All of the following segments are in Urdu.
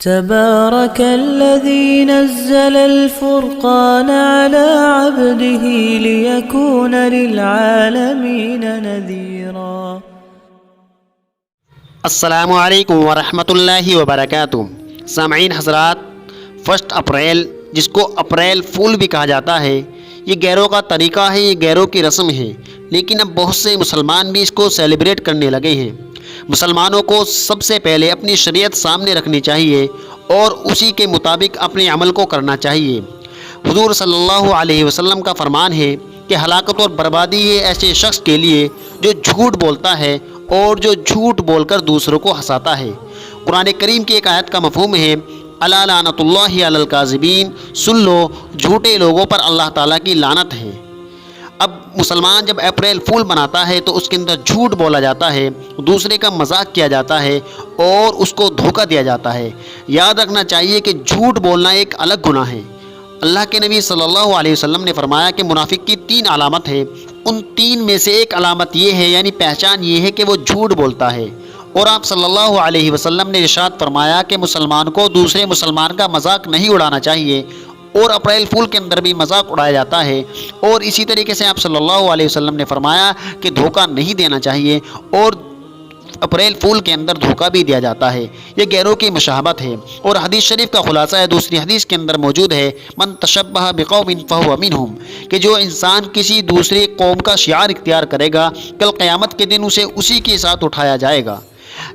تبارك الذي نزل الفرقان على عبده ليكون للعالمين نذيرا۔ السلام علیکم ورحمۃ اللہ وبرکاتہ۔ سامعین حضرات، 1 اپریل جس کو اپریل فول بھی کہا جاتا ہے، یہ غیروں کا طریقہ ہے، یہ غیروں کی رسم ہے، لیکن اب بہت سے مسلمان بھی اس کو سیلیبریٹ کرنے لگے ہیں۔ مسلمانوں کو سب سے پہلے اپنی شریعت سامنے رکھنی چاہیے اور اسی کے مطابق اپنے عمل کو کرنا چاہیے۔ حضور صلی اللہ علیہ وسلم کا فرمان ہے کہ ہلاکت اور بربادی ہے ایسے شخص کے لیے جو جھوٹ بولتا ہے اور جو جھوٹ بول کر دوسروں کو ہنساتا ہے۔ قرآن کریم کی ایک آیت کا مفہوم ہے الا لعنۃ اللہ علی الکاذبین، سن لو جھوٹے لوگوں پر اللہ تعالیٰ کی لعنت ہے۔ اب مسلمان جب اپریل فول مناتا ہے تو اس کے اندر جھوٹ بولا جاتا ہے، دوسرے کا مذاق کیا جاتا ہے اور اس کو دھوکہ دیا جاتا ہے۔ یاد رکھنا چاہیے کہ جھوٹ بولنا ایک الگ گناہ ہے۔ اللہ کے نبی صلی اللہ علیہ وسلم نے فرمایا کہ منافق کی 3 علامت ہے، ان 3 میں سے ایک علامت یہ ہے، یعنی پہچان یہ ہے کہ وہ جھوٹ بولتا ہے۔ اور آپ صلی اللہ علیہ وسلم نے ارشاد فرمایا کہ مسلمان کو دوسرے مسلمان کا مذاق نہیں اڑانا چاہیے، اور اپریل فول کے اندر بھی مذاق اڑایا جاتا ہے۔ اور اسی طریقے سے آپ صلی اللہ علیہ وسلم نے فرمایا کہ دھوکہ نہیں دینا چاہیے، اور اپریل فول کے اندر دھوکہ بھی دیا جاتا ہے۔ یہ غیروں کی مشابہت ہے، اور حدیث شریف کا خلاصہ ہے، دوسری حدیث کے اندر موجود ہے من تشبہ بقوم فہو منہم، کہ جو انسان کسی دوسری قوم کا شعار اختیار کرے گا، کل قیامت کے دن اسے اسی کے ساتھ اٹھایا جائے گا۔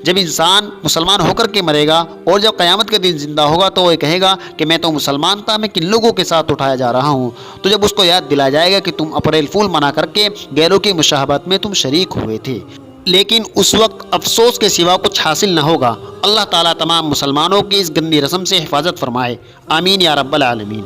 جب انسان مسلمان ہو کر کے مرے گا اور جب قیامت کے دن زندہ ہوگا تو وہ کہے گا کہ میں تو مسلمان تھا، میں کن لوگوں کے ساتھ اٹھایا جا رہا ہوں۔ تو جب اس کو یاد دلایا جائے گا کہ تم اپریل فول منا کر کے غیروں کی مشابہت میں تم شریک ہوئے تھے، لیکن اس وقت افسوس کے سوا کچھ حاصل نہ ہوگا۔ اللہ تعالیٰ تمام مسلمانوں کی اس گندی رسم سے حفاظت فرمائے، آمین یا رب العالمین۔